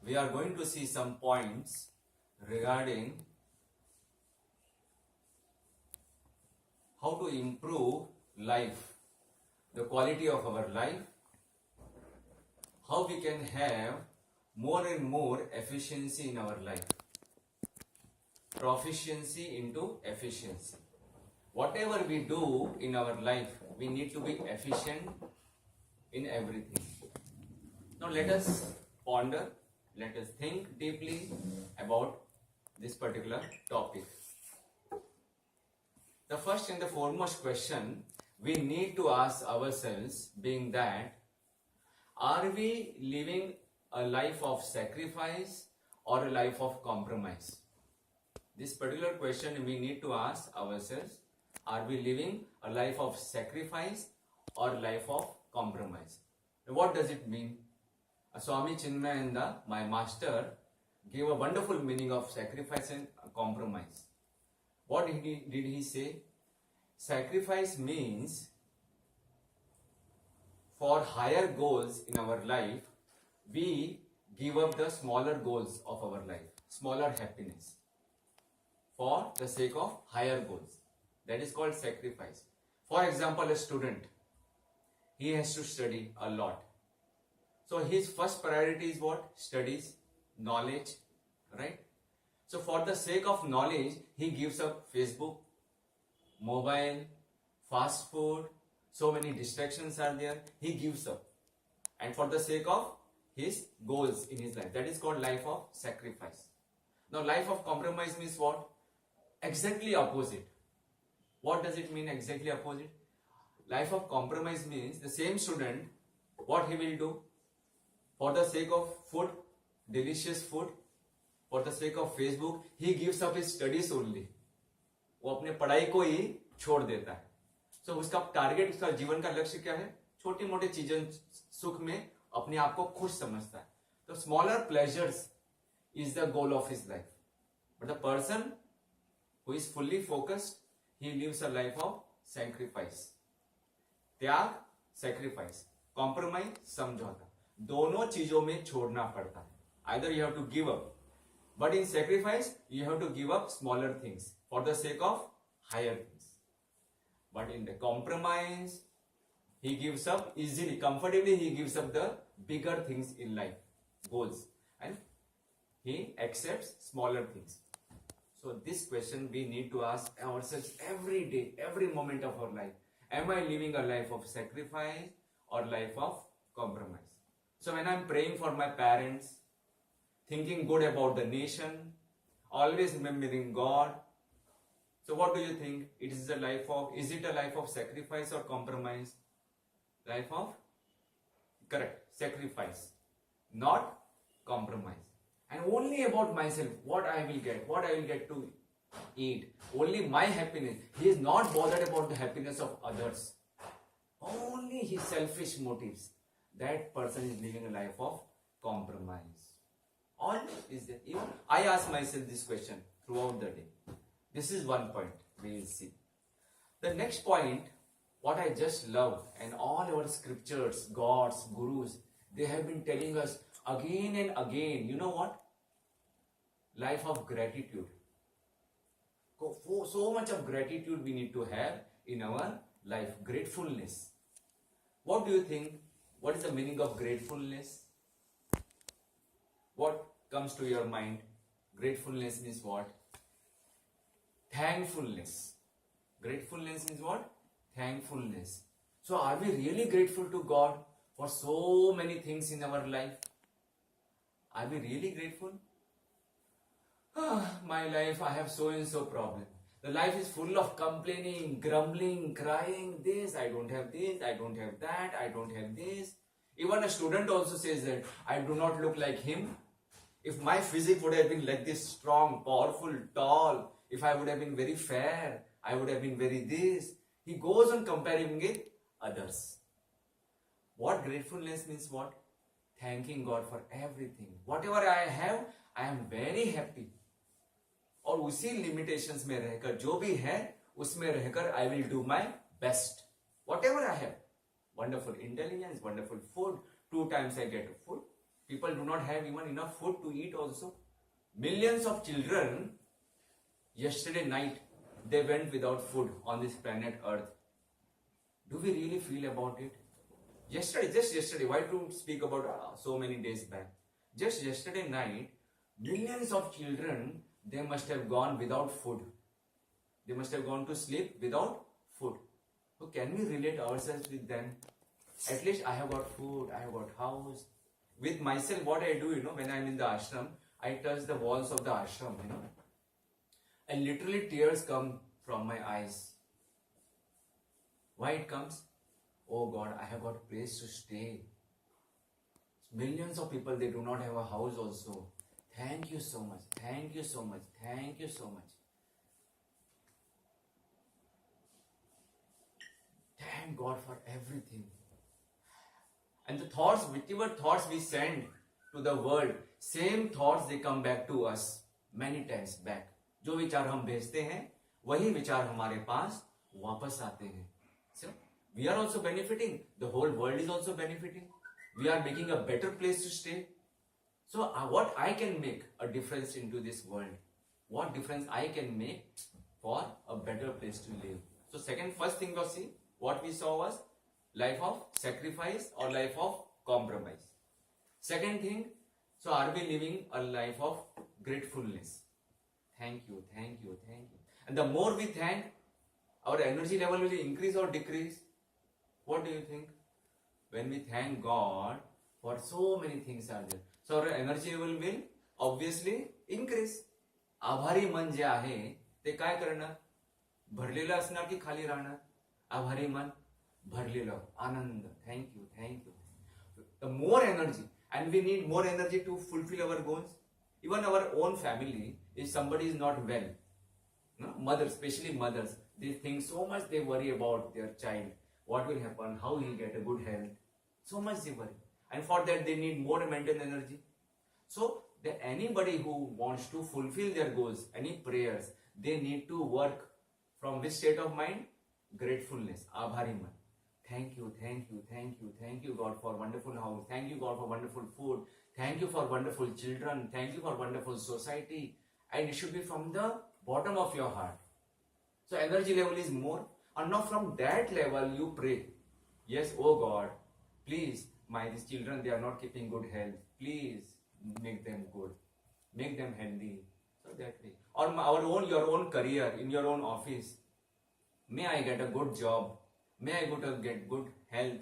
we are going to see some points regarding how to improve life, the quality of our life, how we can have more and more efficiency in our life. Proficiency into efficiency. Whatever we do in our life, we need to be efficient in everything. Now let us ponder, let us think deeply about this particular topic. The first and the foremost question we need to ask ourselves being that, are we living a life of sacrifice or a life of compromise? This particular question we need to ask ourselves, are we living a life of sacrifice or life of compromise? And what does it mean? Swami Chinmayananda, my master, gave a wonderful meaning of sacrifice and compromise. What did he say? Sacrifice means for higher goals in our life, we give up the smaller goals of our life, smaller happiness, for the sake of higher goals. That is called sacrifice. For example, a student, he has to study a lot. So his first priority is what? Studies, knowledge, right? So for the sake of knowledge, he gives up Facebook, mobile, fast food, so many distractions are there, he gives up. And for the sake of his goals in his life, that is called life of sacrifice. Now life of compromise means what? Exactly opposite. What does it mean exactly opposite? Life of compromise means the same student, what he will do? For the sake of food, delicious food, for the sake of Facebook, he gives up his studies only. वो अपने पढ़ाई को ही छोड़ देता है. So उसका target, उसका जीवन का लक्ष्य क्या है? छोटी मोटी चीजें सुख में अपने आप को खुश समझता है. तो smaller pleasures is the goal of his life. But the person who is fully focused, he lives a life of sacrifice. त्याग, sacrifice. Compromise, समझौता. दोनों चीजों में छोड़ना पड़ता है. Either you have to give up, but in sacrifice you have to give up smaller things for the sake of higher things. But in the compromise, he gives up easily, comfortably, he gives up the bigger things in life, goals, and he accepts smaller things. So this question we need to ask ourselves every day, every moment of our life. Am I living a life of sacrifice or life of compromise? So when I'm praying for my parents, thinking good about the nation, always remembering God, so what do you think? Is it a life of sacrifice or compromise? Life of, correct, sacrifice, not compromise. And only about myself, what I will get to eat, only my happiness. He is not bothered about the happiness of others, only his selfish motives. That person is living a life of compromise. All is there. Even I ask myself this question throughout the day. This is one point we will see. The next point, what I just love, and all our scriptures, gods, gurus, they have been telling us again and again, you know what? Life of gratitude. So much of gratitude we need to have in our life. Gratefulness. What do you think? What is the meaning of gratefulness? What comes to your mind? Gratefulness means what? Thankfulness. Gratefulness means what? Thankfulness. So are we really grateful to God for so many things in our life? Are we really grateful? My life, I have so and so problem. The life is full of complaining, grumbling, crying, this, I don't have this, I don't have that, I don't have this. Even a student also says that I do not look like him. If my physique would have been like this, strong, powerful, tall, if I would have been very fair, I would have been very this. He goes on comparing with others. What gratefulness means what? Thanking God for everything. Whatever I have, I am very happy. और उसी limitations में रहकर जो भी है उसमें रहकर I will do my best. Whatever I have. Wonderful intelligence, wonderful food. 2 times I get food. People do not have even enough food to eat also. Millions of children, yesterday night, they went without food on this planet Earth. Do we really feel about it? Yesterday, just yesterday, why to speak about so many days back? Just yesterday night, millions of children, they must have gone without food. They must have gone to sleep without food. So can we relate ourselves with them? At least I have got food, I have got house. With myself, what I do, when I'm in the ashram, I touch the walls of the ashram, and literally tears come from my eyes. Why it comes? Oh God, I have got place to stay. Millions of people, they do not have a house also. Thank you so much. Thank you so much. Thank you so much. Thank God for everything. And the thoughts, whichever thoughts we send to the world, same thoughts they come back to us many times back. जो विचार हम भेजते हैं, वही विचार हमारे पास वापस आते हैं. So, we are also benefiting. The whole world is also benefiting. We are making a better place to stay. So, what I can make a difference into this world? What difference I can make for a better place to live? So, first thing was see, what we saw was life of sacrifice or life of compromise. Second thing, so are we living a life of gratefulness? Thank you, thank you, thank you. And the more we thank, our energy level will increase or decrease. What do you think? When we thank God for so many things are there, so our energy level will obviously increase. आभारी मन जे आहे ते काय करणार? भरलेलं असणार की खाली राहणार? आभारी मन भरलेलं, आनंद. Thank you, thank you. The more energy, and we need more energy to fulfill our goals. Even our own family, if somebody is not well, mothers, especially mothers, they think so much, they worry about their child. What will happen? How he'll get a good health? So much they worry. And for that, they need more mental energy. So, anybody who wants to fulfill their goals, any prayers, they need to work from which state of mind? Gratefulness, Abhari man. Thank you, thank you, thank you, thank you God for wonderful house. Thank you God for wonderful food. Thank you for wonderful children. Thank you for wonderful society. And it should be from the bottom of your heart. So energy level is more. And now from that level you pray. Yes, oh God, please, these children, they are not keeping good health. Please make them good. Make them healthy. So that way. Or your own career, in your own office. May I get a good job. May I get good health.